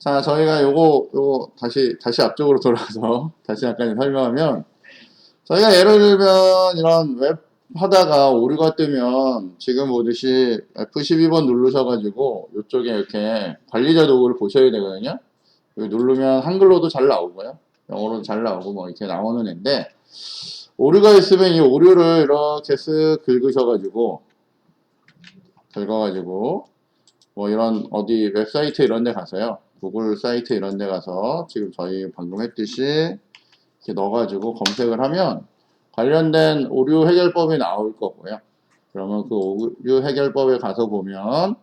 자, 저희가 요거 다시 앞쪽으로 돌아서 다시 약간 설명하면, 저희가 예를 들면 이런 웹 하다가 오류가 뜨면 지금 보듯이 F12번 누르셔가지고 이쪽에 이렇게 관리자 도구를 보셔야 되거든요. 여기 누르면 한글로도 잘 나오고요. 영어로도 잘 나오고 뭐 이렇게 나오는 앤데, 오류가 있으면 이 오류를 이렇게 쓱 긁어가지고 뭐 이런 어디 웹사이트 이런 데 가서요. 구글 사이트 이런 데 가서 지금 저희 방금 했듯이 이렇게 넣어가지고 검색을 하면 관련된 오류 해결법이 나올 거고요. 그러면 그 오류 해결법에 가서 보면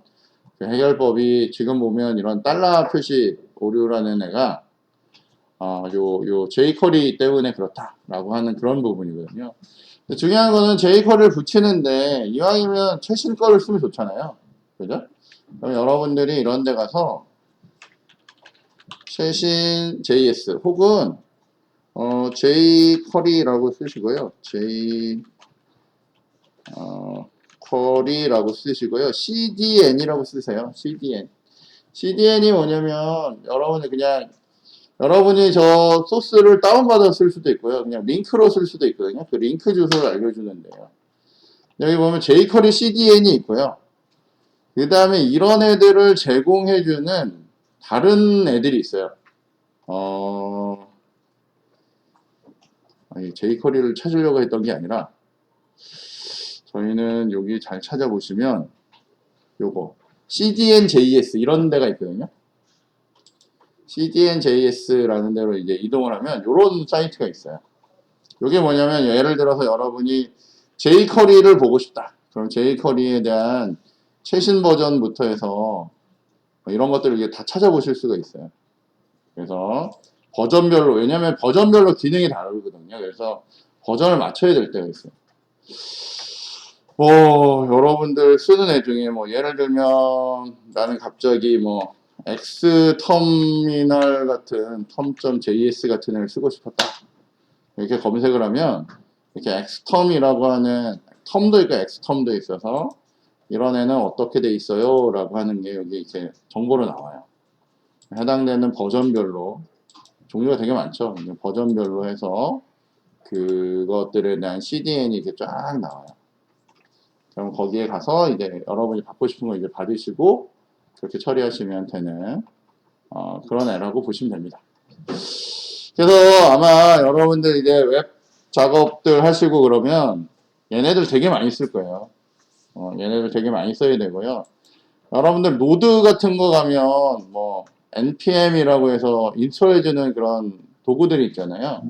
그 해결법이 지금 보면 이런 달러 표시 오류라는 애가 요 jQuery 때문에 그렇다라고 하는 그런 부분이거든요. 중요한 거는 jQuery를 붙이는데 이왕이면 최신 거를 쓰면 좋잖아요. 그죠? 그럼 여러분들이 이런 데 가서 최신 JS 혹은 jQuery라고 쓰시고요. query라고 쓰시고요. CDN이라고 쓰세요. CDN. CDN이 뭐냐면 여러분이 저 소스를 다운받아 쓸 수도 있고요. 그냥 링크로 쓸 수도 있거든요. 그 링크 주소를 알려주는데요. 여기 보면 jQuery CDN이 있고요. 그 다음에 이런 애들을 제공해주는 다른 애들이 있어요. jQuery를 찾으려고 했던 게 아니라 저희는 여기 잘 찾아보시면 요거 CDN.js 이런 데가 있거든요. CDN.js라는 데로 이제 이동을 하면 요런 사이트가 있어요. 요게 뭐냐면 예를 들어서 여러분이 jQuery를 보고 싶다. 그럼 jQuery에 대한 최신 버전부터 해서 이런 것들을 이게 다 찾아보실 수가 있어요. 그래서 버전별로, 왜냐면 버전별로 기능이 다르거든요. 그래서 버전을 맞춰야 될 때가 있어요. 여러분들 쓰는 애 중에 예를 들면 나는 갑자기 xterminal 같은 term.js 같은 애를 쓰고 싶었다. 이렇게 검색을 하면 이렇게 xterm이라고 하는 term도 있고 xterm도 있어서 이런 애는 어떻게 돼 있어요? 라고 하는 게 여기 이렇게 정보로 나와요. 해당되는 버전별로 종류가 되게 많죠. 버전별로 해서 그것들에 대한 CDN이 이렇게 쫙 나와요. 그럼 거기에 가서 이제 여러분이 받고 싶은 거 이제 받으시고 그렇게 처리하시면 되는 그런 애라고 보시면 됩니다. 그래서 아마 여러분들 이제 웹 작업들 하시고 그러면 얘네들 되게 많이 쓸 거예요. 얘네들 되게 많이 써야 되고요. 여러분들 노드 같은 거 가면 npm이라고 해서 인스톨해주는 그런 도구들이 있잖아요.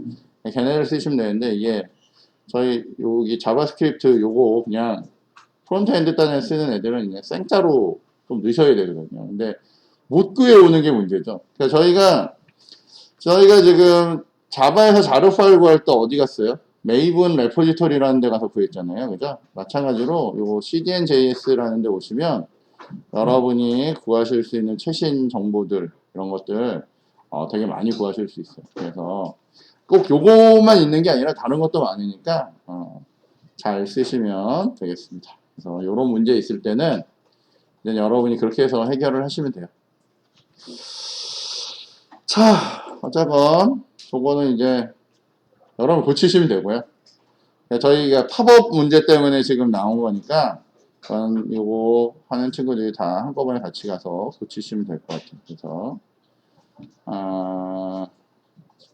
걔네를 쓰시면 되는데 이게 저희 여기 자바스크립트 요거 그냥 프론트엔드 단에 쓰는 애들은 그냥 생짜로 좀 넣으셔야 되거든요. 근데 못 구해오는 게 문제죠. 그러니까 저희가 지금 자바에서 자료 파일 구할 때 어디 갔어요? 메이븐 레포지토리라는 데 가서 구했잖아요. 그죠? 마찬가지로 요거 CDN.js라는 데 오시면 여러분이 구하실 수 있는 최신 정보들 이런 것들 되게 많이 구하실 수 있어요. 그래서 꼭 요것만 있는 게 아니라 다른 것도 많으니까 잘 쓰시면 되겠습니다. 그래서 이런 문제 있을 때는 이제 여러분이 그렇게 해서 해결을 하시면 돼요. 자, 어쨌건 저거는 이제 여러분 고치시면 되고요. 저희가 팝업 문제 때문에 지금 나온 거니까 이거 하는 친구들이 다 한꺼번에 같이 가서 고치시면 될 것 같아요. 그래서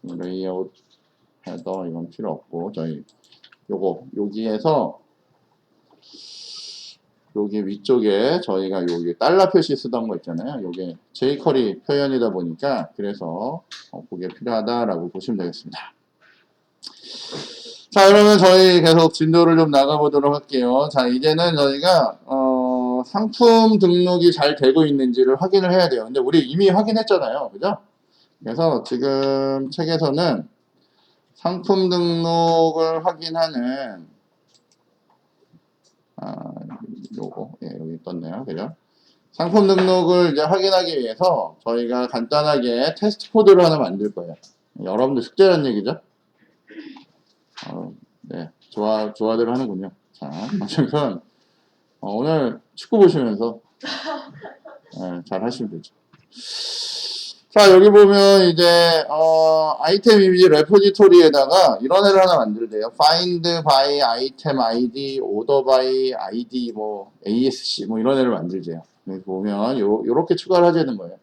레이아웃 헤더 이건 필요 없고 저희 여기에서 여기 위쪽에 저희가 여기 달러 표시 쓰던 거 있잖아요. 이게 jQuery 표현이다 보니까 그래서 그게 필요하다라고 보시면 되겠습니다. 자, 그러면 저희 계속 진도를 좀 나가보도록 할게요. 자, 이제는 저희가 상품 등록이 잘 되고 있는지를 확인을 해야 돼요. 근데 우리 이미 확인했잖아요. 그죠? 그래서 지금 책에서는 상품 등록을 확인하는 여기 떴네요. 그죠? 상품 등록을 이제 확인하기 위해서 저희가 간단하게 테스트 코드를 하나 만들 거예요. 여러분들 숙제라는 얘기죠? 네, 좋아들 하는군요. 자, 어쨌든 오늘 축구 보시면서 잘 하시면 되죠. 자, 여기 보면 이제 아이템 이미지 레포지토리에다가 이런 애를 하나 만들대요. find by item id, order by id, 뭐 asc 뭐 이런 애를 만들재요. 여기 보면 요렇게 추가를 하자는 거예요.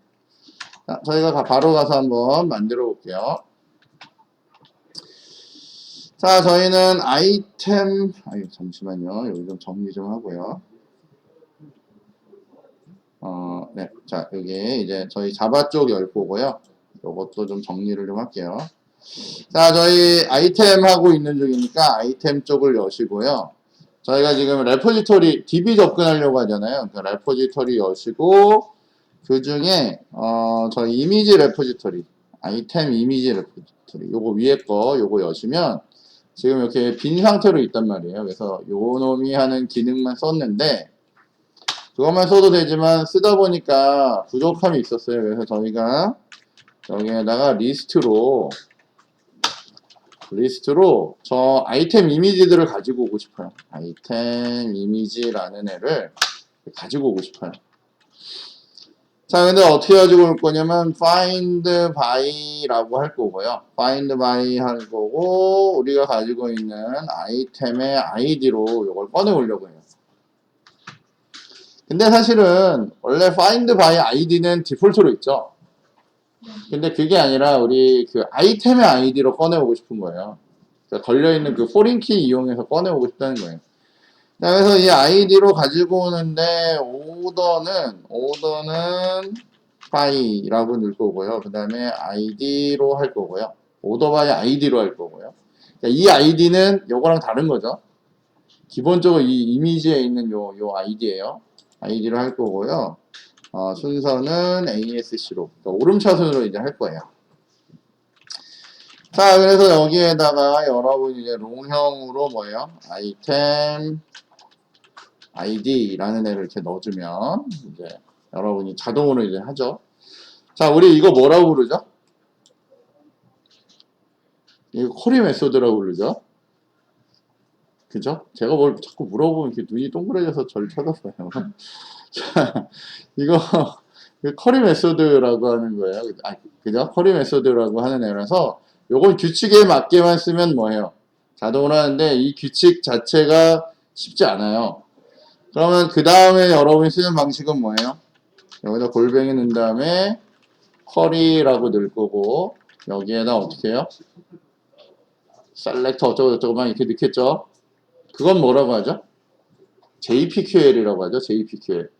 자, 저희가 바로 가서 한번 만들어 볼게요. 자, 저희는 아이템, 잠시만요. 여기 좀 정리 좀 하고요. 네. 자, 여기 이제 저희 자바 쪽 열 거고요. 요것도 좀 정리를 좀 할게요. 자, 저희 아이템 하고 있는 중이니까 아이템 쪽을 여시고요. 저희가 지금 레포지토리, DB 접근하려고 하잖아요. 그러니까 레포지토리 여시고, 그 중에, 저희 이미지 레포지토리, 아이템 이미지 레포지토리, 요거 위에 거, 요거 여시면, 지금 이렇게 빈 상태로 있단 말이에요. 그래서 요 놈이 하는 기능만 썼는데, 그것만 써도 되지만 쓰다 보니까 부족함이 있었어요. 그래서 저희가 여기에다가 리스트로 저 아이템 이미지들을 가지고 오고 싶어요. 아이템 이미지라는 애를 가지고 오고 싶어요. 자, 근데 어떻게 가지고 올 거냐면 find by라고 할 거고요. find by 할 거고 우리가 가지고 있는 아이템의 id로 이걸 꺼내 오려고 해요. 근데 사실은 원래 find by id는 디폴트로 있죠. 근데 그게 아니라 우리 그 아이템의 id로 꺼내 오고 싶은 거예요. 그러니까 걸려있는 그 포린키 이용해서 꺼내 오고 싶다는 거예요. 자, 그래서 이 id로 가지고 오는데 오더는 by라고 넣을 거고요. 그 다음에 id로 할 거고요. order by id로 할 거고요. 그러니까 이 id는 요거랑 다른 거죠. 기본적으로 이 이미지에 있는 요 id예요. id로 할 거고요. 순서는 ASC로 그러니까 오름차순으로 이제 할 거예요. 자, 그래서 여기에다가 여러분이 이제 롱형으로 뭐예요? 아이템 id라는 애를 이렇게 넣어주면 이제 여러분이 자동으로 이제 하죠. 자, 우리 이거 뭐라고 부르죠? 이거 쿼리 메소드라고 부르죠. 그죠? 제가 뭘 자꾸 물어보면 이렇게 눈이 동그래져서 저를 쳐다봐요. 자, 이거 쿼리 메소드라고 하는 거예요. 그죠? 쿼리 메소드라고 하는 애라서 요건 규칙에 맞게만 쓰면 뭐예요? 자동으로 하는데 이 규칙 자체가 쉽지 않아요. 그러면 그 다음에 여러분이 쓰는 방식은 뭐예요? 여기다 골뱅이 넣은 다음에 쿼리라고 넣을 거고 여기에다 어떻게 해요? 셀렉터 어쩌고저쩌고만 이렇게 넣겠죠? 그건 뭐라고 하죠? JPQL이라고 하죠. JPQL.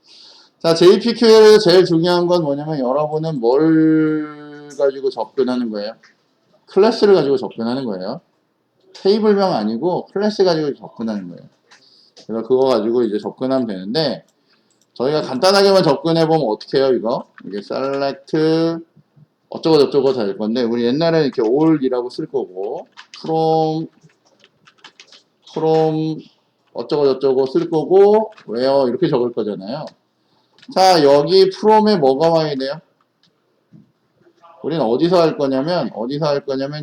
자, JPQL에서 제일 중요한 건 뭐냐면 여러분은 뭘 가지고 접근하는 거예요? 클래스를 가지고 접근하는 거예요. 테이블명 아니고 클래스 가지고 접근하는 거예요. 그래서 그거 가지고 이제 접근하면 되는데 저희가 간단하게만 접근해보면 어떻게 해요, 이거? 이게 select 어쩌고저쩌고 될 건데 우리 옛날에는 이렇게 all이라고 쓸 거고 from 어쩌고저쩌고 쓸 거고 where 이렇게 적을 거잖아요. 자, 여기 from에 뭐가 와야 돼요? 우리는 어디서 할 거냐면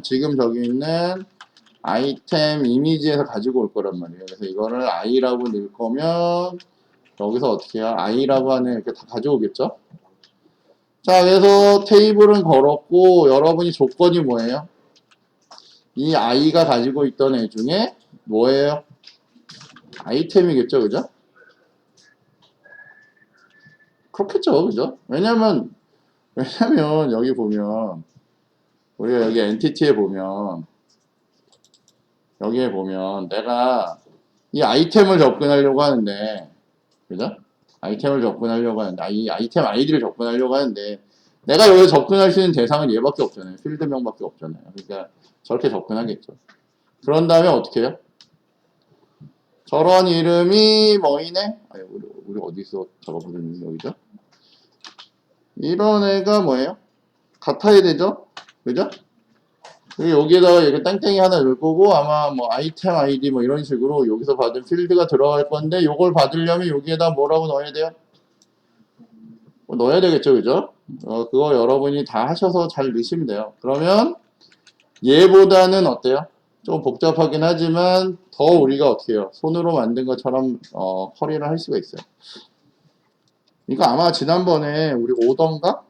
지금 저기 있는 아이템 이미지에서 가지고 올 거란 말이에요. 그래서 이거를 i라고 넣을 거면 여기서 어떻게 해요? i라고 하는 이렇게 다 가져오겠죠? 자, 그래서 테이블은 걸었고 여러분이 조건이 뭐예요? 이 i가 가지고 있던 애 중에 뭐예요? 아이템이겠죠, 그죠? 그렇겠죠, 그죠? 왜냐면 여기 보면 우리가 여기 엔티티에 보면 여기에 보면 내가 이 아이템을 접근하려고 하는데 그죠? 아이템을 접근하려고 하는데 이 아이템 아이디를 접근하려고 하는데 내가 여기서 접근할 수 있는 대상은 얘밖에 없잖아요. 필드명밖에 없잖아요. 그러니까 저렇게 접근하겠죠. 그런 다음에 어떻게 해요? 저런 이름이 뭐이네? 아니, 우리 어디서 적어보는 여기죠? 이런 애가 뭐예요? 같아야 되죠? 그죠? 여기에다가 이렇게 땡땡이 하나 넣을 거고 아마 뭐 아이템 아이디 뭐 이런 식으로 여기서 받은 필드가 들어갈 건데 이걸 받으려면 여기에다 뭐라고 넣어야 돼요? 뭐 넣어야 되겠죠, 그죠? 그거 여러분이 다 하셔서 잘 넣으시면 돼요. 그러면 얘보다는 어때요? 좀 복잡하긴 하지만 더 우리가 어떻게 해요? 손으로 만든 것처럼 쿼리를 할 수가 있어요. 이거 아마 지난번에 우리 오던가?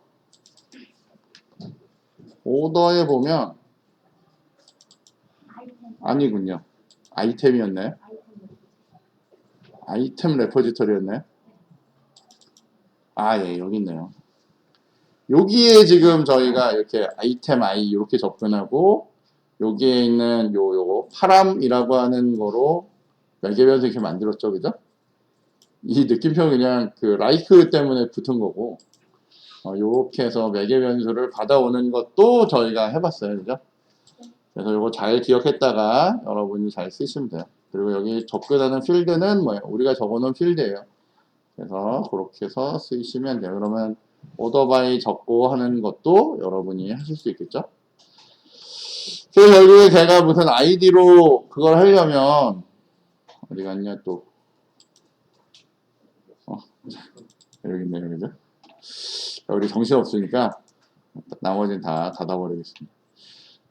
오더에 보면 아니군요. 아이템이었나요? 아이템 레포지터리였나요? 아, 예, 여기 있네요. 여기에 지금 저희가 이렇게 아이템 I 이렇게 접근하고 여기에 있는 요거 파람이라고 하는 거로 매개변수 이렇게 만들었죠, 그죠? 이 느낌표 그냥 그 라이크 때문에 붙은 거고 요렇게 해서 매개변수를 받아오는 것도 저희가 해봤어요, 그죠? 그래서 요거 잘 기억했다가 여러분이 잘 쓰시면 돼요. 그리고 여기 접근하는 필드는 뭐예요? 우리가 적어놓은 필드예요. 그래서 그렇게 해서 쓰시면 돼요. 그러면 오더 바이 적고 하는 것도 여러분이 하실 수 있겠죠? 그래서 결국에 제가 무슨 아이디로 그걸 하려면 어디 갔냐 또 어, 여기 있네요, 그죠? 우리 정신 없으니까 나머지는 다 닫아버리겠습니다.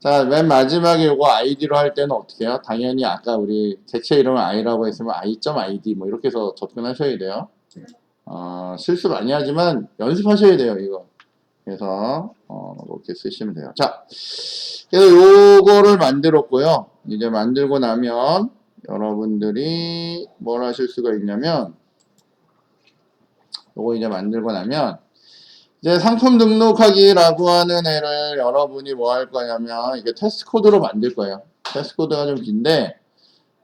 자, 맨 마지막에 이거 아이디로 할 때는 어떻게 해요? 당연히 아까 우리 객체 이름을 i라고 했으면 i.id 뭐 이렇게 해서 접근하셔야 돼요. 실수 많이 하지만 연습하셔야 돼요, 이거. 그래서 이렇게 쓰시면 돼요. 자, 그래서 요거를 만들었고요. 이제 만들고 나면 여러분들이 뭘 하실 수가 있냐면 요거 이제 만들고 나면 이제 상품 등록하기라고 하는 애를 여러분이 뭐 할 거냐면 이게 테스트 코드로 만들 거예요. 테스트 코드가 좀 긴데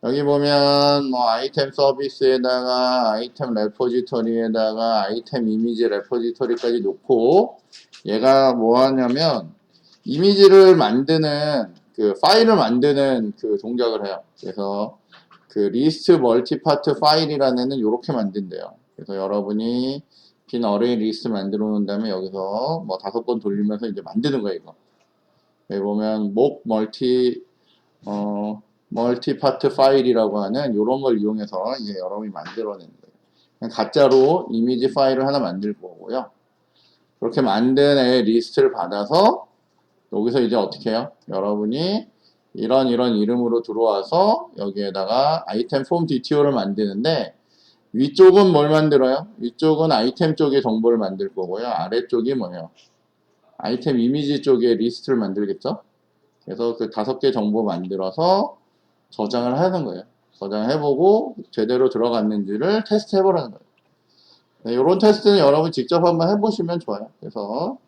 여기 보면 뭐 아이템 서비스에다가 아이템 레포지터리에다가 아이템 이미지 레포지터리까지 놓고 얘가 뭐 하냐면 이미지를 만드는 그 파일을 만드는 그 동작을 해요. 그래서 그 리스트 멀티파트 파일이라는 애는 이렇게 만든대요. 그래서 여러분이 빈 어레이 리스트 만들어 놓은 다음에 여기서 뭐 5번 돌리면서 이제 만드는 거예요, 이거. 여기 보면 목 멀티파트 파일이라고 하는 이런 걸 이용해서 이제 여러분이 만들어내는 거예요. 그냥 가짜로 이미지 파일을 하나 만들 거고요. 그렇게 만든 애 리스트를 받아서 여기서 이제 어떻게 해요? 여러분이 이런 이름으로 들어와서 여기에다가 아이템 폼 DTO를 만드는데 위쪽은 뭘 만들어요? 위쪽은 아이템 쪽에 정보를 만들 거고요. 아래쪽이 뭐예요? 아이템 이미지 쪽에 리스트를 만들겠죠? 그래서 그 5개 정보 만들어서 저장을 하는 거예요. 저장해보고 제대로 들어갔는지를 테스트 해보라는 거예요. 네, 이런 테스트는 여러분 직접 한번 해보시면 좋아요. 그래서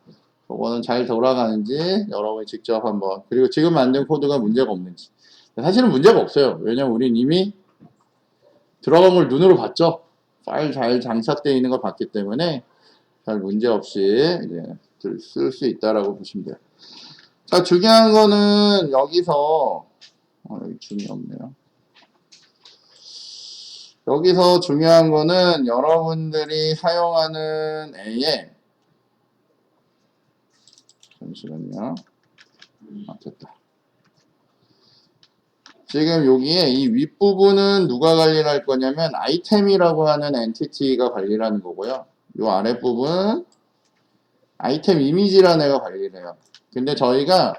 그거는 잘 돌아가는지 여러분이 직접 한번 그리고 지금 만든 코드가 문제가 없는지 사실은 문제가 없어요. 왜냐면 우린 이미 들어간 걸 눈으로 봤죠. 파일 잘 장착되어 있는 걸 봤기 때문에 잘 문제없이 쓸 수 있다라고 보시면 돼요. 자, 중요한 거는 여기서 여기 줌이 없네요. 여기서 중요한 거는 여러분들이 사용하는 A에 잠시만요. 됐다. 지금 여기에 이 윗부분은 누가 관리를 할 거냐면 아이템이라고 하는 엔티티가 관리를 하는 거고요. 이 아랫부분 아이템 이미지라는 애가 관리를 해요. 근데 저희가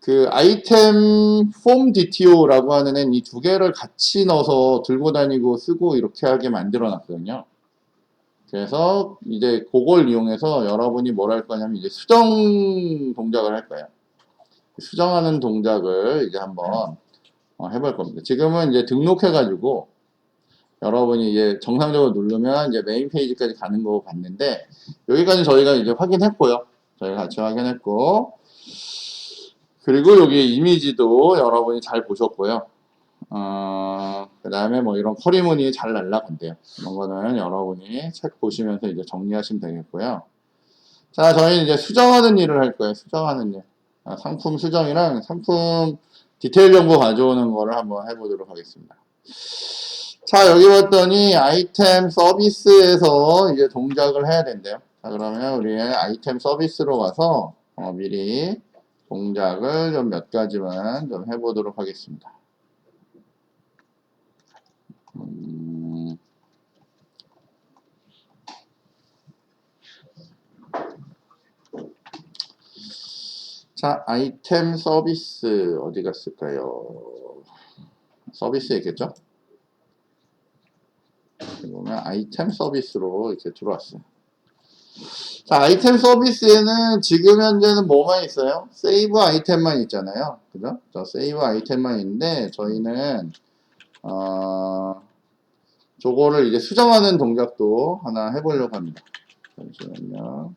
그 아이템 폼 DTO라고 하는 애는 이 2개를 같이 넣어서 들고 다니고 쓰고 이렇게 하게 만들어 놨거든요. 그래서 이제 그걸 이용해서 여러분이 뭘 할 거냐면 이제 수정 동작을 할 거예요. 수정하는 동작을 이제 한번 해볼 겁니다. 지금은 이제 등록해가지고 여러분이 이제 정상적으로 누르면 이제 메인 페이지까지 가는 거 봤는데 여기까지 저희가 이제 확인했고요. 저희가 같이 확인했고 그리고 여기 이미지도 여러분이 잘 보셨고요. 그 다음에 뭐 이런 커리무늬 잘 날라간대요. 이런 거는 여러분이 책 보시면서 이제 정리하시면 되겠고요. 자, 저희는 이제 수정하는 일을 할 거예요. 수정하는 일. 상품 수정이랑 상품 디테일 정보 가져오는 거를 한번 해보도록 하겠습니다. 자, 여기 봤더니 아이템 서비스에서 이제 동작을 해야 된대요. 자, 그러면 우리 아이템 서비스로 가서 미리 동작을 좀 몇 가지만 좀 해보도록 하겠습니다. 자, 아이템 서비스 어디 갔을까요? 서비스 있겠죠? 보면 아이템 서비스로 이렇게 들어왔어요. 자, 아이템 서비스에는 지금 현재는 뭐만 있어요? 세이브 아이템만 있잖아요. 그죠? 저 세이브 아이템만 있는데, 저희는, 저거를 이제 수정하는 동작도 하나 해보려고 합니다. 잠시만요.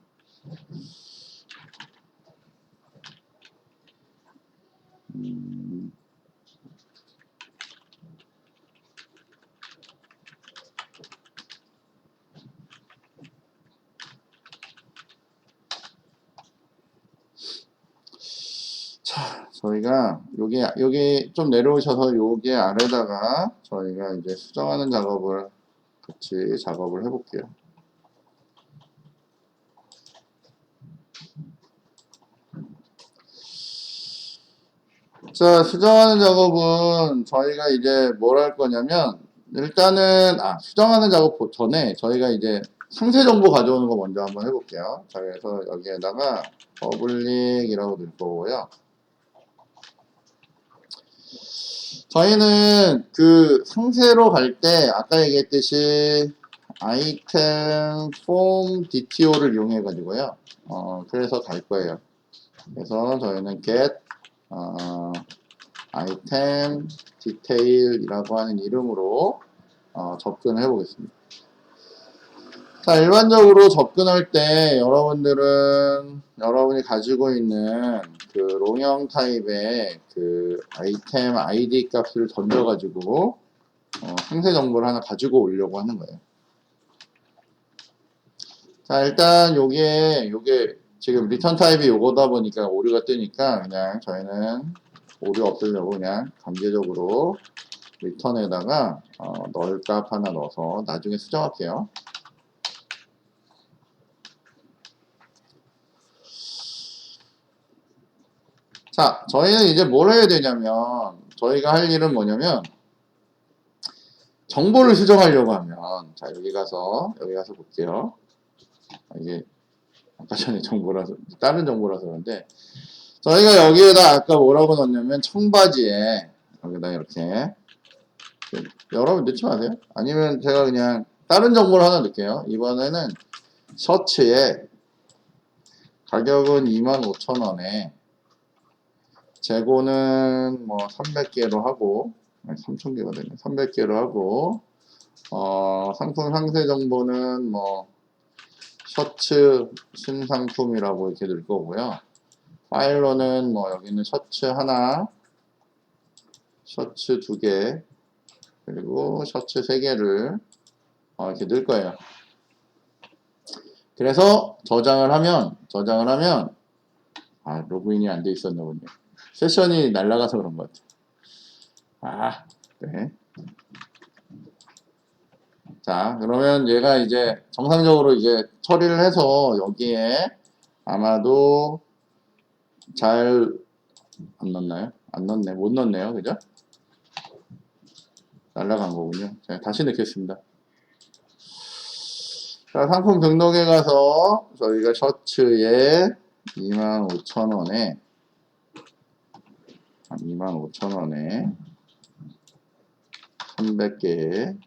자, 저희가 여기 좀 내려오셔서 여기 아래다가 저희가 이제 수정하는 작업을 같이 작업을 해볼게요. 자, 수정하는 작업은 저희가 이제 뭘 할 거냐면, 일단은, 수정하는 작업 전에 저희가 이제 상세 정보 가져오는 거 먼저 한번 해볼게요. 자, 그래서 여기에다가 public이라고 넣을 거고요. 저희는 그 상세로 갈 때, 아까 얘기했듯이 아이템 폼 DTO를 이용해 가지고요. 그래서 갈 거예요. 그래서 저희는 get, 아이템 디테일이라고 하는 이름으로 접근을 해 보겠습니다. 자, 일반적으로 접근할 때 여러분이 가지고 있는 그 롱형 타입의 그 아이템 ID 값을 던져 가지고 상세 정보를 하나 가지고 오려고 하는 거예요. 자, 일단 요게 지금 리턴 타입이 요거다 보니까 오류가 뜨니까 그냥 저희는 오류 없애려고 그냥 강제적으로 리턴에다가 널 값 하나 넣어서 나중에 수정할게요. 자, 저희는 이제 뭘 해야 되냐면 저희가 할 일은 뭐냐면 정보를 수정하려고 하면 자, 여기 가서 볼게요. 이게 아까 전에 정보라서 다른 정보라서 그런데 저희가 여기에다 아까 뭐라고 넣었냐면 청바지에 여기다 이렇게 여러분 넣지 마세요. 아니면 제가 그냥 다른 정보를 하나 넣을게요. 이번에는 셔츠에 가격은 25,000원에 재고는 뭐 300개로 하고 3,000개가 되네. 300개로 하고 상품 상세 정보는 뭐 셔츠 신상품이라고 이렇게 넣을 거고요. 파일로는 뭐 여기는 셔츠 하나, 셔츠 2개, 그리고 셔츠 3개를 이렇게 넣을 거예요. 그래서 저장을 하면 로그인이 안 돼 있었나 보네요. 세션이 날라가서 그런 것 같아요. 네. 자, 그러면 얘가 이제 정상적으로 이제 처리를 해서 여기에 아마도 잘 안 넣나요? 안 넣네. 못 넣네요. 그죠? 날라간 거군요. 자, 다시 넣겠습니다. 자, 상품 등록에 가서 저희가 셔츠에 25,000원에 300개의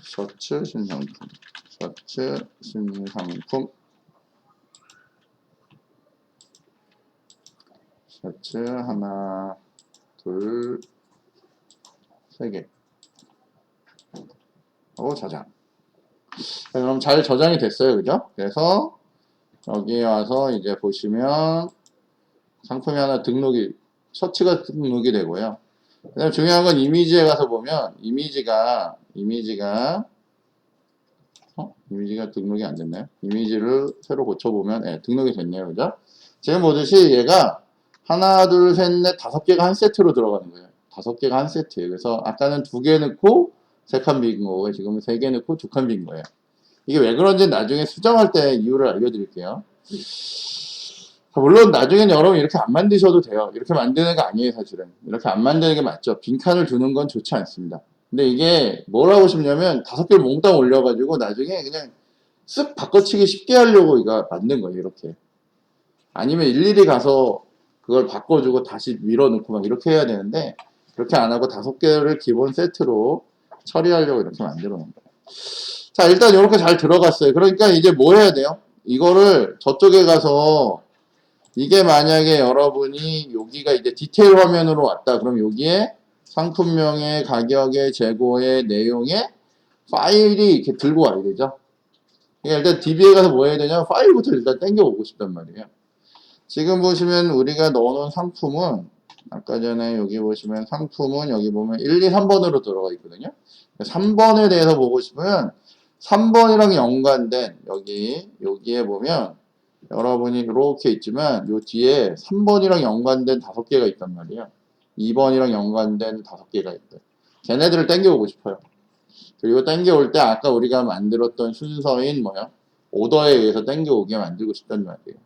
셔츠 신상품 셔츠 하나, 둘, 3개 하고 저장. 자, 그럼 잘 저장이 됐어요. 그죠? 그래서 여기 와서 이제 보시면 상품이 하나 셔츠가 등록이 되고요. 그다음 중요한 건 이미지에 가서 보면 이미지가 등록이 안 됐나요? 이미지를 새로 고쳐보면 등록이 됐네요. 그죠? 지금 보듯이 얘가 하나, 둘, 셋, 넷, 5개가 한 세트로 들어가는 거예요. 5개가 한 세트예요. 그래서 아까는 2개 넣고 3칸 빈 거고 지금은 3개 넣고 2칸 빈 거예요. 이게 왜 그런지 나중에 수정할 때 이유를 알려드릴게요. 물론 나중엔 여러분 이렇게 안 만드셔도 돼요. 이렇게 만드는 게 아니에요, 사실은. 이렇게 안 만드는 게 맞죠. 빈칸을 두는 건 좋지 않습니다. 근데 이게 뭘 하고 싶냐면 5개를 몽땅 올려가지고 나중에 그냥 쓱 바꿔치기 쉽게 하려고 이거 만든 거예요, 이렇게. 아니면 일일이 가서 그걸 바꿔주고 다시 밀어넣고 막 이렇게 해야 되는데 그렇게 안 하고 5개를 기본 세트로 처리하려고 이렇게 만들어 놓은 거예요. 자, 일단 이렇게 잘 들어갔어요. 그러니까 이제 뭐 해야 돼요? 이거를 저쪽에 가서 이게 만약에 여러분이 여기가 이제 디테일 화면으로 왔다. 그럼 여기에 상품명의 가격의 재고의 내용의 파일이 이렇게 들고 와야 되죠. 그러니까 일단 DB에 가서 뭐 해야 되냐면 파일부터 일단 땡겨오고 싶단 말이에요. 지금 보시면 우리가 넣어놓은 상품은 아까 전에 여기 보시면 상품은 여기 보면 1, 2, 3번으로 들어가 있거든요. 3번에 대해서 보고 싶으면 3번이랑 연관된 여기에 보면 여러분이 이렇게 있지만 요 뒤에 3번이랑 연관된 5개가 있단 말이에요. 2번이랑 연관된 5개가 있대. 걔네들을 땡겨오고 싶어요. 그리고 땡겨올 때 아까 우리가 만들었던 순서인 오더에 의해서 땡겨오게 만들고 싶단 말이에요.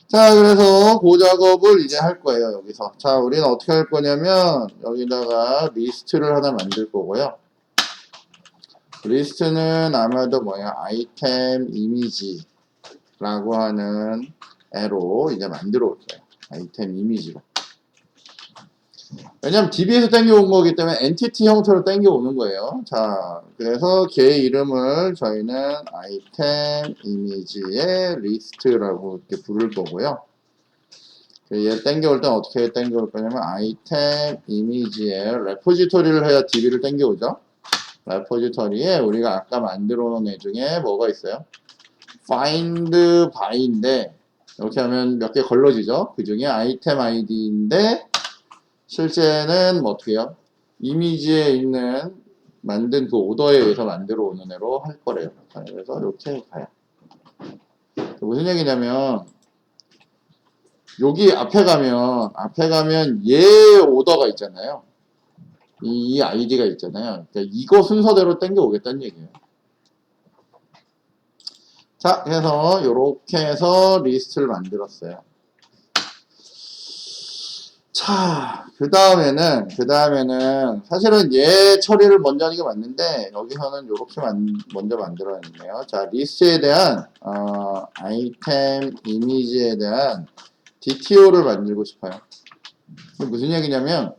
자, 그래서 그 작업을 이제 할 거예요, 여기서. 자, 우리는 어떻게 할 거냐면 여기다가 리스트를 하나 만들 거고요. 리스트는 아마도 아이템 이미지라고 하는 애로 이제 만들어 올 거예요. 아이템 이미지로. 왜냐면 DB에서 땡겨온 거기 때문에 엔티티 형태로 땡겨오는 거예요. 자, 그래서 걔 이름을 저희는 아이템 이미지의 리스트라고 이렇게 부를 거고요. 얘 땡겨올 땐 어떻게 땡겨올 거냐면 아이템 이미지의 레포지토리를 해야 DB를 땡겨오죠. 레포지토리에 우리가 아까 만들어 놓은 애 중에 뭐가 있어요? find by인데 이렇게 하면 몇 개 걸러지죠. 그 중에 아이템 id인데 실제는 어떻게 해요? 이미지에 있는 만든 그 오더에 의해서 만들어 오는 애로 할 거래요. 그래서 이렇게 가요. 무슨 얘기냐면 여기 앞에 가면 얘 오더가 있잖아요. 이 아이디가 있잖아요. 그러니까 이거 순서대로 땡겨 오겠다는 얘기예요. 자, 그래서 이렇게 해서 리스트를 만들었어요. 자, 그 다음에는 사실은 얘 처리를 먼저 하는 게 맞는데 여기서는 이렇게 먼저 만들어냈네요. 자, 리스트에 대한 아이템 이미지에 대한 DTO를 만들고 싶어요. 무슨 얘기냐면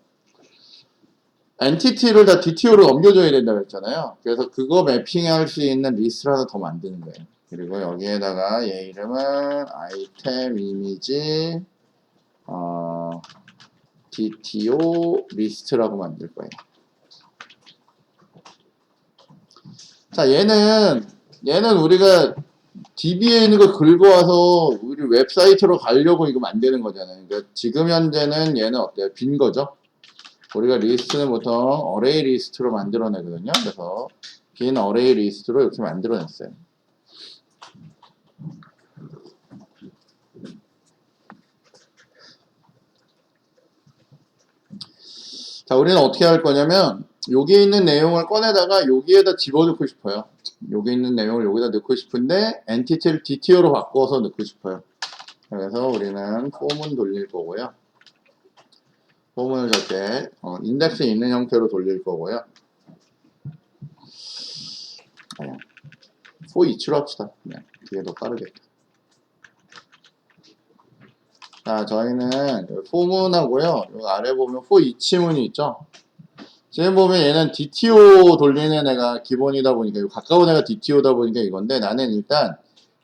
엔티티를 다 DTO로 넘겨줘야 된다고 했잖아요. 그래서 그거 매핑할 수 있는 리스트를 하나 더 만드는 거예요. 그리고 여기에다가 얘 이름은 아이템 이미지 DTO 리스트라고 만들 거예요. 자, 얘는 우리가 DB에 있는 거 긁어와서 우리 웹사이트로 가려고 이거 만드는 거잖아요. 그러니까 지금 현재는 얘는 어때요? 빈 거죠? 우리가 리스트는 보통 어레이 리스트로 만들어내거든요. 그래서 빈 어레이 리스트로 이렇게 만들어냈어요. 자, 우리는 어떻게 할 거냐면 여기 있는 내용을 꺼내다가 여기에다 집어넣고 싶어요. 여기 있는 내용을 여기다 넣고 싶은데 엔티티를 DTO로 바꿔서 넣고 싶어요. 그래서 우리는 폼은 돌릴 거고요. 폼을 저렇게 인덱스 있는 형태로 돌릴 거고요. for each로 합시다. 그냥 그게 더 빠르겠다. 자, 저희는 포문하고요. 여기 아래 보면 for each 문이 있죠. 지금 보면 얘는 DTO 돌리는 애가 기본이다 보니까 가까운 애가 DTO다 보니까 이건데 나는 일단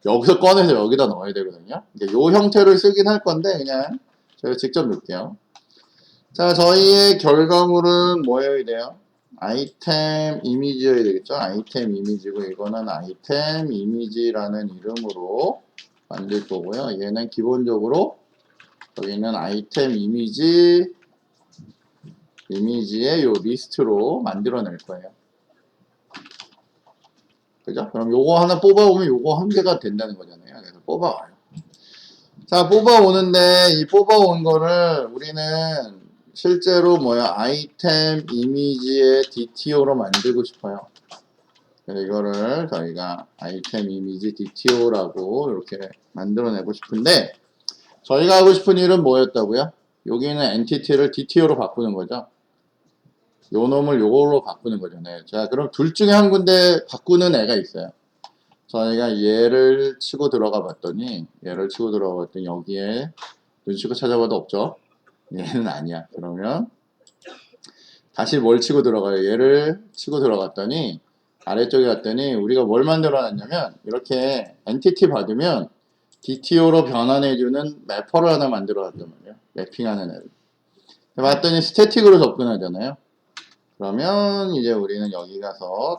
여기서 꺼내서 여기다 넣어야 되거든요. 이 형태를 쓰긴 할 건데 그냥 제가 직접 넣을게요. 자, 저희의 결과물은 뭐여야 돼요? 아이템 이미지여야 되겠죠? 아이템 이미지고 이거는 아이템 이미지라는 이름으로 만들 거고요. 얘는 기본적으로 여기는 아이템 이미지의 요 리스트로 만들어낼 거예요. 그죠? 그럼 요거 하나 뽑아오면 요거 한 개가 된다는 거잖아요. 그래서 뽑아와요. 자, 뽑아오는데 이 뽑아온 거를 우리는 실제로 아이템 이미지의 DTO로 만들고 싶어요. 그래서 이거를 저희가 아이템 이미지 DTO라고 이렇게 만들어내고 싶은데 저희가 하고 싶은 일은 뭐였다고요? 여기는 엔티티를 DTO로 바꾸는 거죠. 요 놈을 요걸로 바꾸는 거잖아요. 자, 그럼 둘 중에 한 군데 바꾸는 애가 있어요. 저희가 얘를 치고 들어가 봤더니 여기에 눈치고 찾아봐도 없죠. 얘는 아니야. 그러면 다시 뭘 치고 들어가요? 얘를 치고 들어갔더니 아래쪽에 갔더니 우리가 뭘 만들어 놨냐면 이렇게 엔티티 받으면 DTO로 변환해주는 매퍼를 하나 만들어 놨단 말이에요. 매핑하는 애를. 봤더니 스태틱으로 접근하잖아요. 그러면 이제 우리는 여기 가서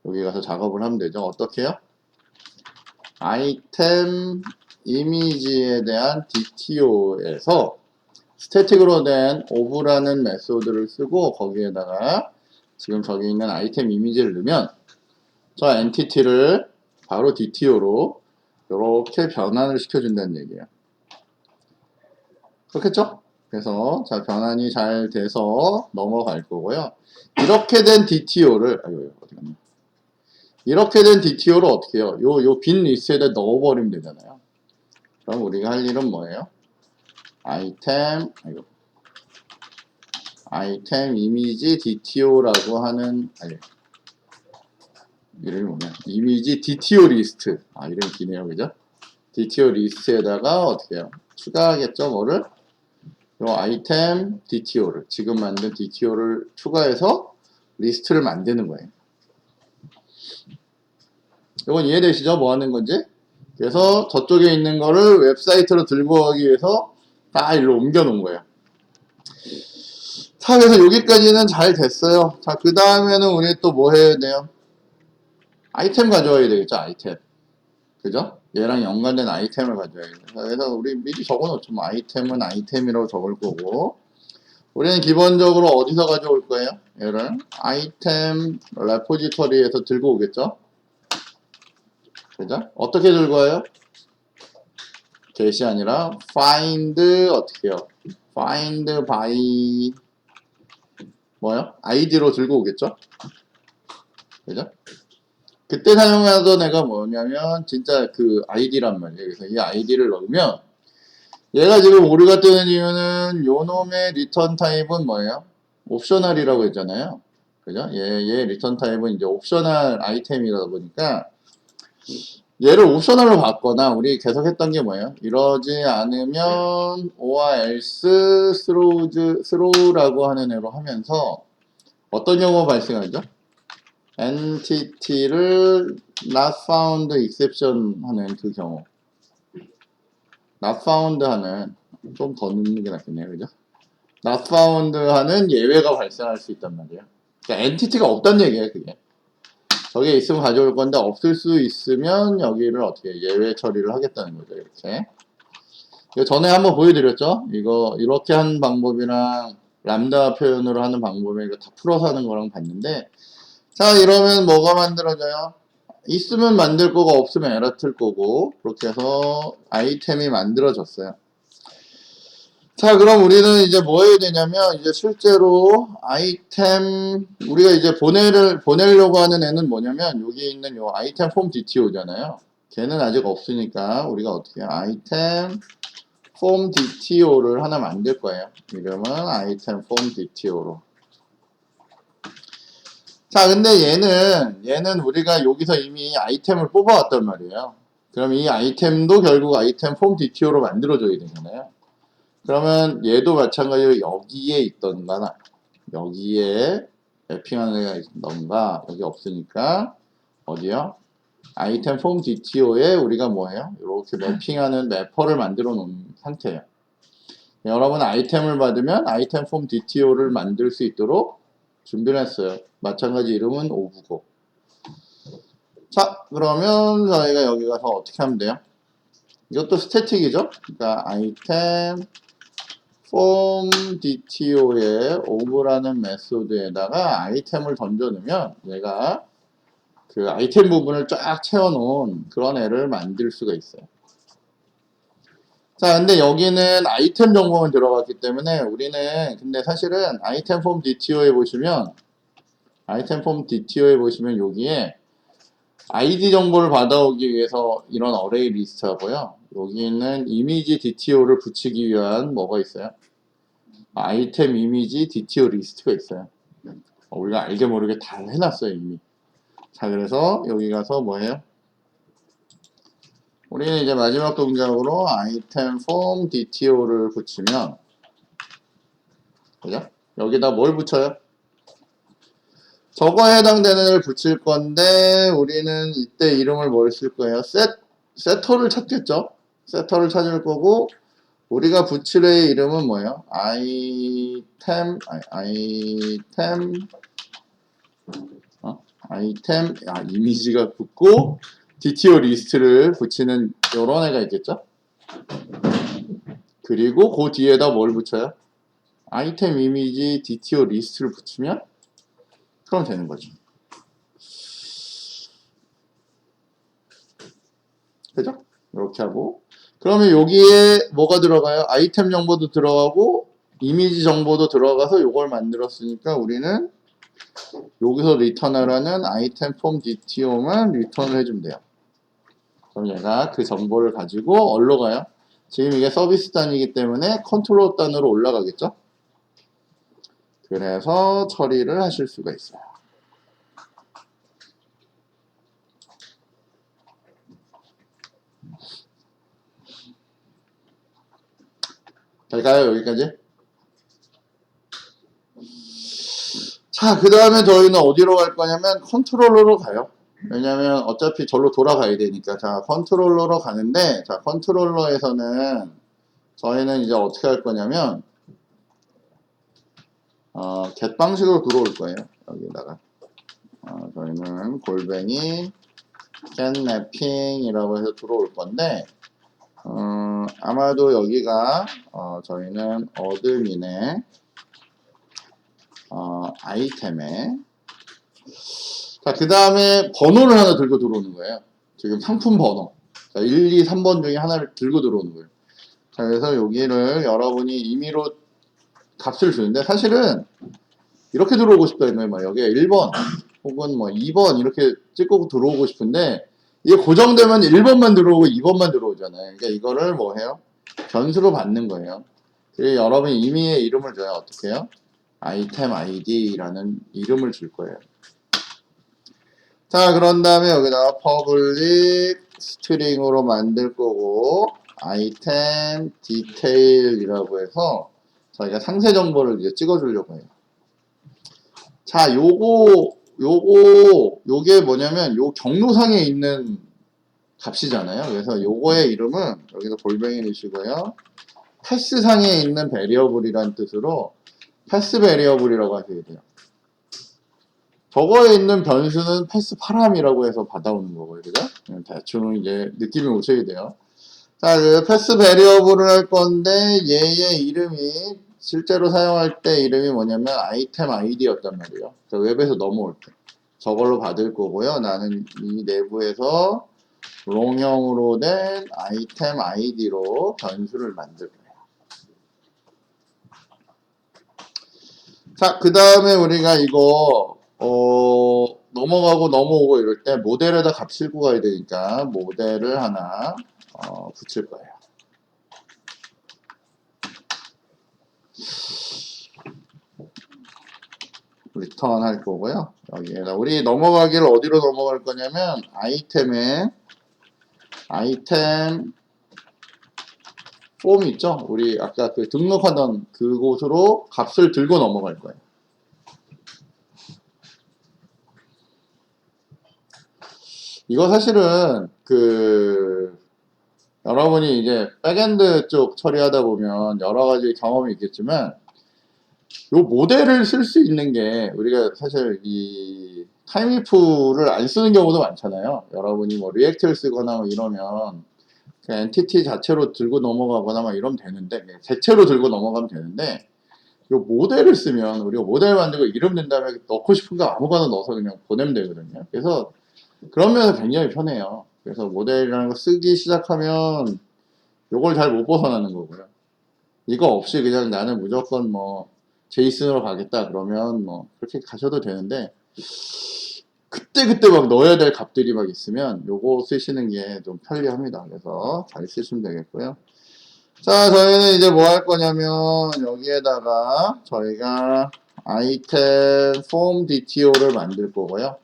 여기 가서 작업을 하면 되죠. 어떻게 해요? 아이템 이미지에 대한 DTO에서 스태틱으로 된 of라는 메소드를 쓰고 거기에다가 지금 저기 있는 아이템 이미지를 넣으면 저 엔티티를 바로 DTO로 이렇게 변환을 시켜준다는 얘기예요. 그렇겠죠? 그래서 자 변환이 잘 돼서 넘어갈 거고요. 이렇게 된 DTO를 어디 갔냐? 이렇게 된 DTO를 어떻게 해요? 요 빈 리스트에다 넣어버리면 되잖아요. 그럼 우리가 할 일은 뭐예요? 아이템 이미지 DTO라고 하는 이름이 뭐냐? 이미지 DTO 리스트. 이름이 기네요, 그죠? DTO 리스트에다가 어떻게 해요? 추가하겠죠, 뭐를? 요 아이템 DTO를 지금 만든 DTO를 추가해서 리스트를 만드는 거예요. 이건 이해되시죠? 뭐 하는 건지? 그래서 저쪽에 있는 거를 웹사이트로 들고 가기 위해서 다 일로 옮겨 놓은 거예요. 자, 그래서 여기까지는 잘 됐어요. 자, 그 다음에는 우리 또 뭐 해야 돼요? 아이템 가져와야 되겠죠, 아이템. 그죠? 얘랑 연관된 아이템을 가져와야 돼요. 그래서 우리 미리 적어 놓죠. 뭐 아이템은 아이템이라고 적을 거고. 우리는 기본적으로 어디서 가져올 거예요? 얘를 아이템 레포지터리에서 들고 오겠죠? 그죠? 어떻게 들고 와요? get이 아니라 find 어떻게 해요? find by 뭐요? id로 들고 오겠죠? 그죠? 그때 사용하던 애가 뭐냐면 진짜 그 id란 말이에요. 그래서 이 id를 넣으면 얘가 지금 오류가 뜨는 이유는 요놈의 리턴 타입은 뭐예요? 옵셔널이라고 했잖아요. 그죠? 얘 리턴 타입은 이제 옵셔널 아이템이다 보니까 얘를 옵셔널로 바거나 우리 계속 했던 게 뭐예요? 이러지 않으면 or else throw라고 하는 애로 하면서 어떤 경우가 발생하죠? entity를 not found exception 하는 그 경우. not found 하는 좀 더 넣는 게 낫겠네요. 그죠? not found 하는 예외가 발생할 수 있단 말이에요. 그러니까 엔티티가 없다는 얘기예요. 그게. 저게 있으면 가져올 건데 없을 수 있으면 여기를 어떻게 예외 처리를 하겠다는 거죠. 이렇게. 이거 전에 한번 보여드렸죠? 이거 이렇게 하는 방법이랑 람다 표현으로 하는 방법에 이거 다 풀어서 하는 거랑 봤는데 자 이러면 뭐가 만들어져요? 있으면 만들 거고 없으면 에러 틀 거고 그렇게 해서 아이템이 만들어졌어요. 자 그럼 우리는 이제 뭐 해야 되냐면 이제 실제로 아이템 우리가 이제 보내려고 하는 애는 뭐냐면 여기 있는 요 아이템 폼 DTO잖아요. 걔는 아직 없으니까 우리가 어떻게 해요? 아이템 폼 DTO를 하나 만들 거예요. 이름은 아이템 폼 DTO로. 자 근데 얘는 우리가 여기서 이미 아이템을 뽑아왔단 말이에요. 그럼 이 아이템도 결국 아이템 폼 DTO로 만들어줘야 되잖아요. 그러면 얘도 마찬가지로 여기에 있던가 여기에 맵핑하는 애가 있던가 여기 없으니까 어디요? 아이템 폼 DTO에 우리가 뭐예요? 이렇게 맵핑하는 매퍼를 만들어 놓은 상태예요. 여러분 아이템을 받으면 아이템 폼 DTO를 만들 수 있도록 준비를 했어요. 마찬가지 이름은 오브고. 자 그러면 저희가 여기 가서 어떻게 하면 돼요? 이것도 스태틱이죠? 그러니까 아이템 폼 DTO의 of라는 메소드에다가 아이템을 던져 넣으면 얘가 그 아이템 부분을 쫙 채워놓은 그런 애를 만들 수가 있어요. 자, 근데 여기는 아이템 정보만 들어갔기 때문에 우리는 근데 사실은 아이템 폼 DTO에 보시면 여기에 ID 정보를 받아오기 위해서 이런 어레이 리스트하고요. 여기 있는 이미지 DTO를 붙이기 위한 뭐가 있어요? 아이템 이미지 DTO 리스트가 있어요. 우리가 알게 모르게 다 해놨어요 이미. 자 그래서 여기 가서 뭐해요? 우리는 이제 마지막 동작으로 아이템 폼 DTO를 붙이면 그죠? 여기다 뭘 붙여요? 저거에 해당되는 애를 붙일 건데 우리는 이때 이름을 뭘 쓸 거예요? 세터를 찾겠죠? 세터를 찾을 거고 우리가 붙일 애의 이름은 뭐예요? 아이템, 이미지가 붙고 DTO 리스트를 붙이는 요런 애가 있겠죠? 그리고 그 뒤에다 뭘 붙여요? 아이템 이미지 DTO 리스트를 붙이면 그럼 되는 거죠. 그죠? 이렇게 하고 그러면 여기에 뭐가 들어가요? 아이템 정보도 들어가고 이미지 정보도 들어가서 이걸 만들었으니까 우리는 여기서 리턴하라는 아이템 폼 DTO만 리턴을 해주면 돼요. 그럼 얘가 그 정보를 가지고 어디로 가요? 지금 이게 서비스 단이기 때문에 컨트롤 단으로 올라가겠죠? 그래서 처리를 하실 수가 있어요. 될까요? 여기까지? 자, 그 다음에 저희는 어디로 갈 거냐면 컨트롤러로 가요. 왜냐면 어차피 절로 돌아가야 되니까. 자, 컨트롤러로 가는데, 자, 컨트롤러에서는 저희는 이제 어떻게 할 거냐면, get 방식으로 들어올 거예요. 여기다가. 저희는 골뱅이 get mapping이라고 해서 들어올 건데, 아마도 여기가, 저희는 어드민의, 아이템에, 자, 그 다음에 번호를 하나 들고 들어오는 거예요. 지금 상품 번호. 자, 1, 2, 3번 중에 하나를 들고 들어오는 거예요. 자, 그래서 여기를 여러분이 임의로 값을 주는데, 사실은 이렇게 들어오고 싶다는 거예요. 뭐 여기에 1번, 혹은 뭐 2번 이렇게 찍고 들어오고 싶은데, 이게 고정되면 1번만 들어오고 2번만 들어오잖아요. 그러니까 이거를 뭐 해요? 변수로 받는 거예요. 그래서 여러분이 임의의 이름을 줘야 어떻게 해요? 아이템 아이디라는 이름을 줄 거예요. 자, 그런 다음에 여기다가 public string으로 만들 거고 아이템 detail이라고 해서 저희가 상세 정보를 이제 찍어 주려고 해요. 자, 요게 뭐냐면 요 경로상에 있는 값이잖아요. 그래서 요거의 이름은 여기서 골뱅이 넣으시고요. 패스상에 있는 베리어블이란 뜻으로 패스 베리어블이라고 하셔야 돼요. 저거에 있는 변수는 패스 파람이라고 해서 받아오는 거고요. 그죠? 대충 이제 느낌이 오셔야 돼요. 자, 그 패스 베리어블을 할 건데 얘의 이름이 실제로 사용할 때 이름이 뭐냐면 아이템 아이디였단 말이에요. 웹에서 넘어올 때. 저걸로 받을 거고요. 나는 이 내부에서 롱형으로 된 아이템 아이디로 변수를 만들 거예요. 자, 그 다음에 우리가 이거 넘어가고 넘어오고 이럴 때 모델에다 값 싣고 가야 되니까 모델을 하나 붙일 거예요. 리턴 할 거고요. 여기에다 우리 넘어가기를 어디로 넘어갈 거냐면 아이템에 아이템 폼 있죠? 우리 아까 그 등록하던 그곳으로 값을 들고 넘어갈 거예요. 이거 사실은 여러분이 이제 백엔드 쪽 처리하다 보면 여러 가지 경험이 있겠지만 요 모델을 쓸 수 있는 게 우리가 사실 이 타임이프를 안 쓰는 경우도 많잖아요. 여러분이 뭐 리액트를 쓰거나 뭐 이러면 그 엔티티 자체로 들고 넘어가거나 막 이러면 되는데 대체로 들고 넘어가면 되는데 요 모델을 쓰면 우리가 모델 만들고 이름 낸 다음에 넣고 싶은 거 아무거나 넣어서 그냥 보내면 되거든요. 그래서 그런 면에서 굉장히 편해요. 그래서 모델이라는 거 쓰기 시작하면 요걸 잘 못 벗어나는 거고요. 이거 없이 그냥 나는 무조건 뭐 제이슨으로 가겠다 그러면 뭐 그렇게 가셔도 되는데 그때 막 넣어야 될 값들이 막 있으면 요거 쓰시는 게 좀 편리합니다. 그래서 잘 쓰시면 되겠고요. 자, 저희는 이제 뭐 할 거냐면 여기에다가 저희가 아이템 폼 DTO를 만들 거고요.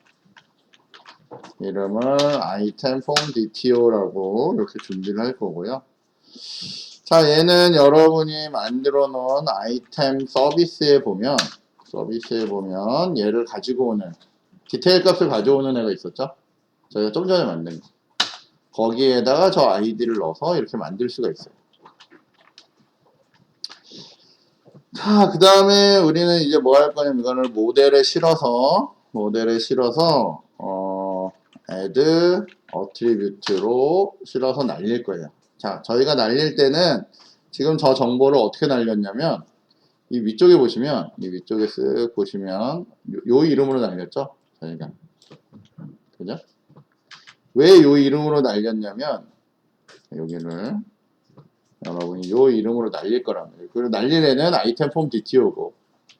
이름을 아이템 폼 DTO라고 이렇게 준비를 할 거고요. 자, 얘는 여러분이 만들어 놓은 아이템 서비스에 보면 서비스에 보면 얘를 가지고 오는 디테일 값을 가져오는 애가 있었죠. 저희가 좀 전에 만든 거. 거기에다가 저 아이디를 넣어서 이렇게 만들 수가 있어요. 자, 그 다음에 우리는 이제 뭐 할 거냐면 이거를 모델에 실어서 add attribute로 실어서 날릴 거예요. 자, 저희가 날릴 때는 지금 저 정보를 어떻게 날렸냐면 이 위쪽에 보시면 이 위쪽에 쓱 보시면 요 이름으로 날렸죠? 저희가. 그죠? 왜 요 이름으로 날렸냐면 여기를 여러분이 요 이름으로 날릴 거랍니다. 그리고 날릴 애는 아이템 폼 DTO고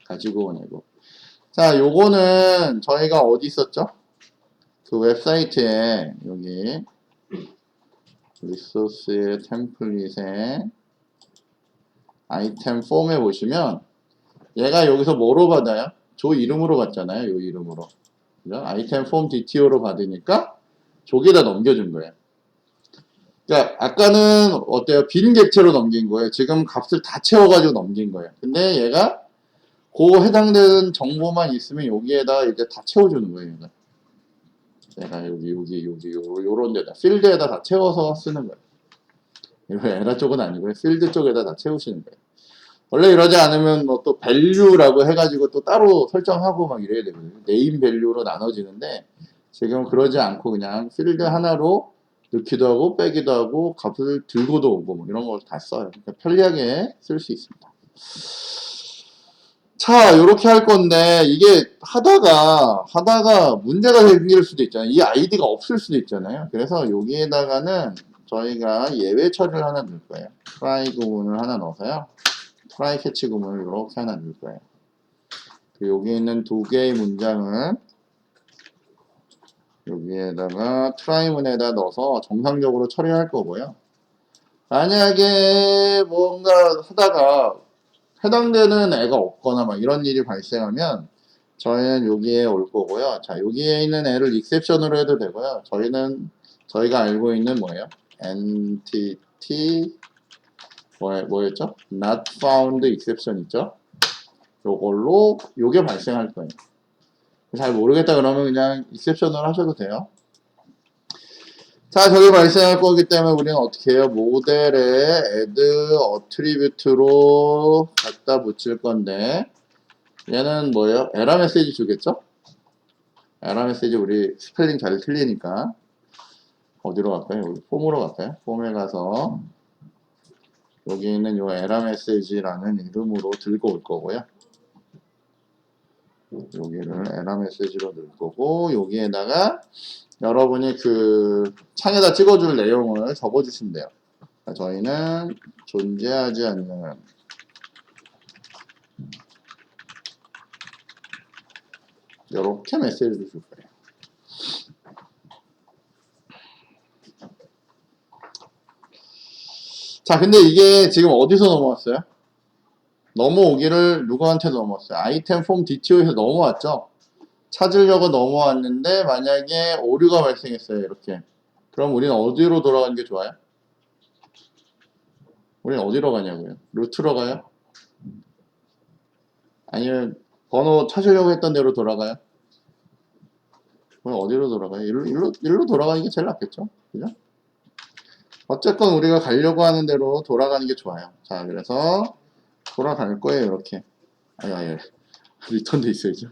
가지고 온 애고. 자, 요거는 저희가 어디 있었죠? 그 웹사이트에 여기 리소스의 템플릿에 아이템 폼에 보시면 얘가 여기서 뭐로 받아요? 조 이름으로 받잖아요. 요 이름으로. 그죠? 아이템 폼 DTO로 받으니까 저기다 넘겨준 거예요. 그러니까 아까는 어때요? 빈 객체로 넘긴 거예요. 지금 값을 다 채워가지고 넘긴 거예요. 근데 얘가 그 해당되는 정보만 있으면 여기에다 이제 다 채워주는 거예요. 얘가 여기 요런 데다 필드에다 다 채워서 쓰는 거예요. 이거 에라 쪽은 아니고요. 필드 쪽에다 다 채우시는 거예요. 원래 이러지 않으면 뭐 또 밸류라고 해가지고 또 따로 설정하고 막 이래야 되거든요. 네임 밸류로 나눠지는데 지금 그러지 않고 그냥 필드 하나로 넣기도 하고 빼기도 하고 값을 들고도 오고 뭐 이런 걸 다 써요. 그러니까 편리하게 쓸 수 있습니다. 자, 요렇게 할 건데 이게 하다가 문제가 생길 수도 있잖아요. 이 아이디가 없을 수도 있잖아요. 그래서 여기에다가는 저희가 예외 처리를 하나 넣을 거예요. try 구문을 하나 넣어서요. try catch 구문을 이렇게 하나 넣을 거예요. 여기 있는 두 개의 문장을 여기에다가 try문에다 넣어서 정상적으로 처리할 거고요. 만약에 뭔가 하다가 해당되는 애가 없거나 막 이런 일이 발생하면 저희는 여기에 올 거고요. 자, 여기에 있는 애를 exception으로 해도 되고요. 저희가 알고 있는 뭐예요? entity 뭐였죠? not found exception 있죠? 요걸로 요게 발생할 거예요. 잘 모르겠다 그러면 그냥 exception으로 하셔도 돼요. 자, 저게 발생할 거기 때문에 우리는 어떻게 해요? 모델에 add attribute로 갖다 붙일 건데 얘는 뭐예요? 에러 메시지 주겠죠? 에러 메시지 우리 스펠링 잘 틀리니까 어디로 갈까요? 여기 폼으로 갈까요? 폼에 가서 여기 있는 요 에러 메시지라는 이름으로 들고 올 거고요. 여기를 에러 메시지로 넣을 거고 여기에다가 여러분이 그 창에다 찍어줄 내용을 적어주시면 돼요. 저희는 존재하지 않는 이렇게 메시지를 줄 거예요. 자, 근데 이게 지금 어디서 넘어왔어요? 넘어오기를 누구한테 넘어왔어요? 아이템 폼 DTO에서 넘어왔죠? 찾으려고 넘어왔는데 만약에 오류가 발생했어요. 이렇게. 그럼 우리는 어디로 돌아가는 게 좋아요? 우리는 어디로 가냐고요? 루트로 가요? 아니면 번호 찾으려고 했던 데로 돌아가요? 그럼 어디로 돌아가요? 일로 돌아가는 게 제일 낫겠죠? 그죠? 어쨌건 우리가 가려고 하는 대로 돌아가는 게 좋아요. 자, 그래서 돌아갈 거예요. 이렇게. 아니. 리턴도 있어야죠.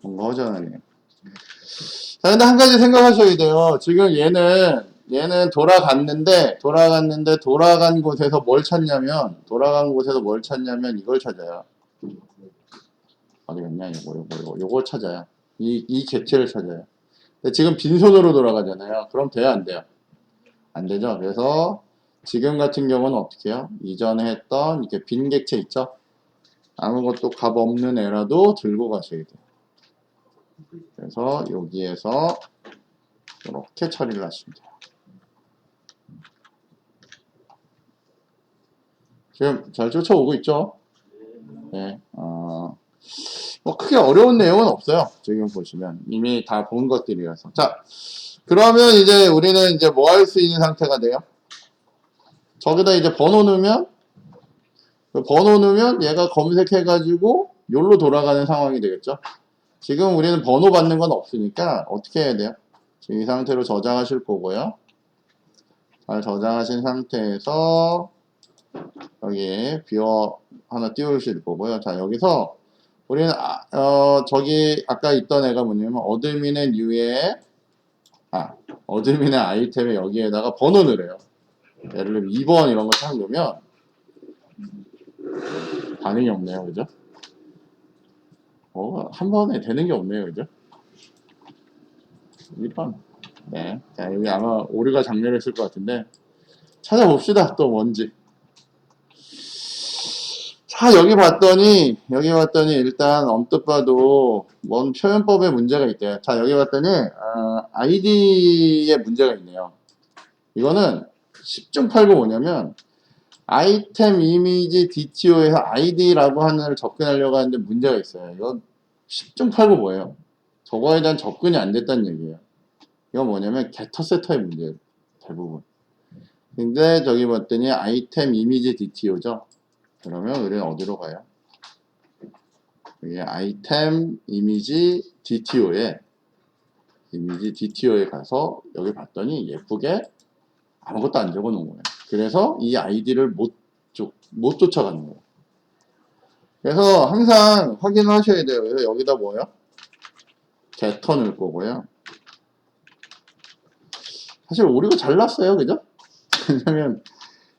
뭔가 허전하네요. 자, 근데 한 가지 생각하셔야 돼요. 지금 얘는 돌아간 곳에서 뭘 찾냐면, 이걸 찾아요. 어디 갔냐, 요걸 찾아요. 이 객체를 찾아요. 근데 지금 빈손으로 돌아가잖아요. 그럼 돼요, 안 돼요? 안 되죠? 그래서 지금 같은 경우는 어떻게 해요? 이전에 했던 이렇게 빈 객체 있죠? 아무것도 값 없는 애라도 들고 가셔야 돼요. 그래서 여기에서 이렇게 처리를 하시면 돼요. 지금 잘 쫓아오고 있죠? 네. 뭐 크게 어려운 내용은 없어요. 지금 보시면 이미 다 본 것들이라서. 자, 그러면 이제 우리는 이제 뭐 할 수 있는 상태가 돼요? 저기다 이제 번호 넣으면 번호 넣으면 얘가 검색해가지고 여기로 돌아가는 상황이 되겠죠. 지금 우리는 번호 받는 건 없으니까 어떻게 해야 돼요? 지금 이 상태로 저장하실 거고요. 잘 저장하신 상태에서 여기 비워 하나 띄우실 거고요. 자, 여기서 우리는 저기 아까 있던 애가 뭐냐면 어드민의 뉴에 어드민의 아이템에 여기에다가 번호를 해요. 예를 들면 2번 이런 거 딱 넣으면 반응이 없네요. 그죠? 한 번에 되는 게 없네요. 그죠? 1번. 네. 자, 여기 아마 오류가 장렬했을 것 같은데 찾아봅시다. 또 뭔지. 자, 여기 봤더니 일단 언뜻 봐도 뭔 표현법에 문제가 있대요. 자, 여기 봤더니 아이디에 문제가 있네요. 이거는 10중 8구 뭐냐면 아이템 이미지 DTO에서 아이디라고 하는 걸 접근하려고 하는데 문제가 있어요. 이건 10중 8구 뭐예요? 저거에 대한 접근이 안 됐다는 얘기예요. 이건 뭐냐면 게터 세터의 문제예요. 대부분. 근데 저기 봤더니 아이템 이미지 DTO죠. 그러면 우리는 어디로 가요? 여기 아이템 이미지 DTO에 가서 여기 봤더니 예쁘게 아무것도 안 적어 놓은 거예요. 그래서 이 아이디를 못 쫓아가는 거예요. 그래서 항상 확인하셔야 돼요. 그래서 여기다 뭐예요? getter 넣을 거고요. 사실 오류가 잘 났어요. 그죠? 왜냐면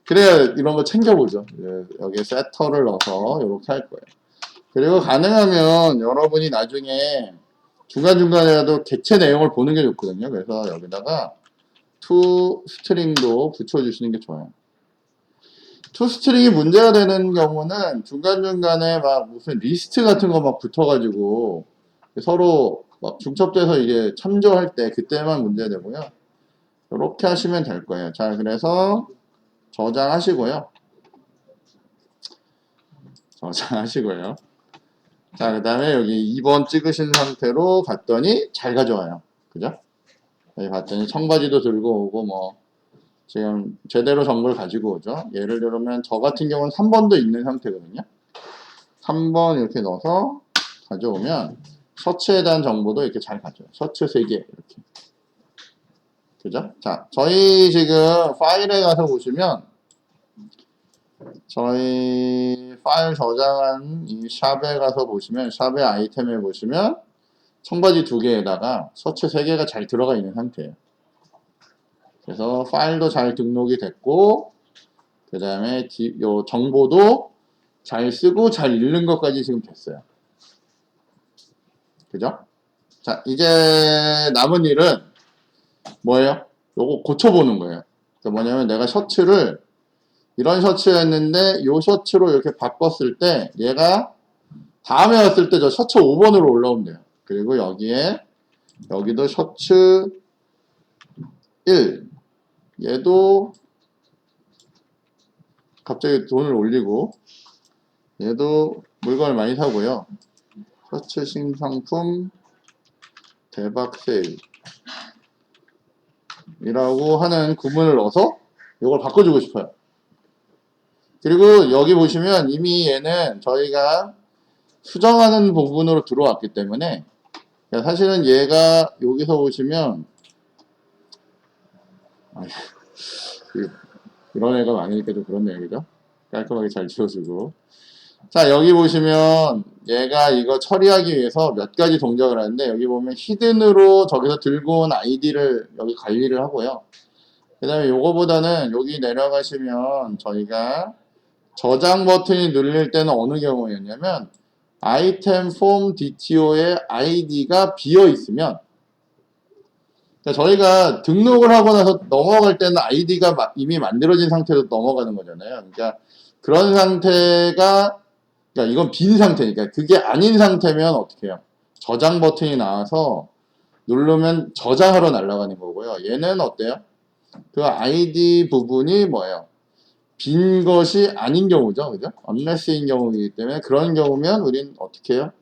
그래야 이런 거 챙겨보죠. 여기에 setter를 넣어서 이렇게 할 거예요. 그리고 가능하면 여러분이 나중에 중간중간에라도 객체 내용을 보는 게 좋거든요. 그래서 여기다가 toString도 붙여주시는 게 좋아요. toString이 문제가 되는 경우는 중간중간에 막 무슨 리스트 같은 거 막 붙어가지고 서로 막 중첩돼서 이게 참조할 때 그때만 문제가 되고요. 이렇게 하시면 될 거예요. 자, 그래서 저장하시고요. 자, 그 다음에 여기 2번 찍으신 상태로 갔더니 잘 가져와요. 그죠? 여기 봤더니 청바지도 들고 오고 뭐 지금 제대로 정보를 가지고 오죠. 예를 들면 저 같은 경우는 3번도 있는 상태거든요. 3번 이렇게 넣어서 가져오면 셔츠에 대한 정보도 이렇게 잘 가져와요. 셔츠 3개 이렇게. 그죠? 자, 저희 지금 파일에 가서 보시면 저희 파일 저장한 이 샵에 가서 보시면 샵의 아이템에 보시면 청바지 2개에다가 셔츠 3개가 잘 들어가 있는 상태예요. 그래서 파일도 잘 등록이 됐고 그 다음에 요 정보도 잘 쓰고 잘 읽는 것까지 지금 됐어요. 그죠? 자, 이제 남은 일은 뭐예요? 요거 고쳐보는 거예요. 그러니까 뭐냐면 내가 셔츠를 이런 셔츠였는데 요 셔츠로 이렇게 바꿨을 때 얘가 다음에 왔을 때 저 셔츠 5번으로 올라오면 돼요. 그리고 여기도 셔츠 1 얘도 갑자기 돈을 올리고 얘도 물건을 많이 사고요. 셔츠 신상품 대박 세일 이라고 하는 구문을 넣어서 이걸 바꿔주고 싶어요. 그리고 여기 보시면 이미 얘는 저희가 수정하는 부분으로 들어왔기 때문에 사실은 얘가 여기서 보시면 이런 애가 많으니까 좀 그렇네요. 그죠? 깔끔하게 잘 지워주고 자 여기 보시면 얘가 이거 처리하기 위해서 몇 가지 동작을 하는데 여기 보면 히든으로 저기서 들고 온 아이디를 여기 관리를 하고요. 그 다음에 요거보다는 여기 내려가시면 저희가 저장 버튼이 눌릴 때는 어느 경우였냐면 아이템 폼 DTO의 아이디가 비어 있으면 그러니까 저희가 등록을 하고 나서 넘어갈 때는 아이디가 이미 만들어진 상태로 넘어가는 거잖아요. 그러니까 그런 상태가 그러니까 이건 빈 상태니까 그게 아닌 상태면 어떻게 해요? 저장 버튼이 나와서 누르면 저장하러 날아가는 거고요. 얘는 어때요? 그 아이디 부분이 뭐예요? 빈 것이 아닌 경우죠. 그죠? unless인 경우이기 때문에 그런 경우면 우린 어떻게 해요?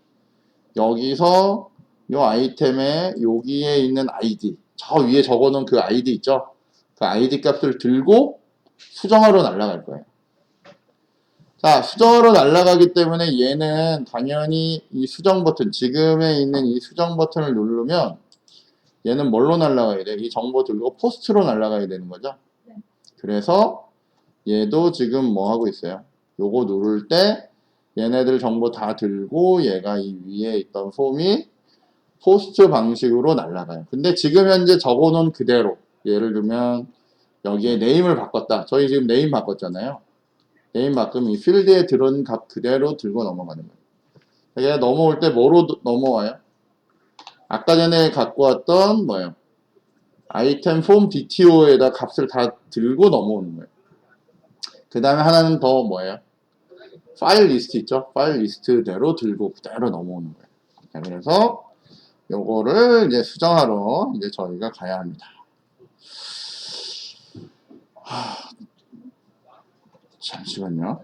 여기서 이 아이템에 여기에 있는 아이디 저 위에 적어놓은 그 아이디 있죠? 그 아이디 값을 들고 수정하러 날아갈 거예요. 자, 수정으로 날아가기 때문에 얘는 당연히 이 수정 버튼, 지금에 있는 이 수정 버튼을 누르면 얘는 뭘로 날아가야 돼? 이 정보 들고 포스트로 날아가야 되는 거죠. 그래서 얘도 지금 뭐 하고 있어요? 요거 누를 때 얘네들 정보 다 들고 얘가 이 위에 있던 폼이 포스트 방식으로 날아가요. 근데 지금 현재 적어놓은 그대로 예를 들면 여기에 네임을 바꿨다. 저희 지금 네임 바꿨잖아요. 네임 바꾸면 이 필드에 들어온 값 그대로 들고 넘어가는 거예요. 얘가 넘어올 때 뭐로 넘어와요? 아까 전에 갖고 왔던 뭐예요? 아이템 폼 DTO에다 값을 다 들고 넘어오는 거예요. 그 다음에 하나는 더 뭐예요? 파일 리스트 있죠? 파일 리스트대로 들고 그대로 넘어오는 거예요. 자, 그래서 요거를 이제 수정하러 이제 저희가 가야 합니다. 잠시만요.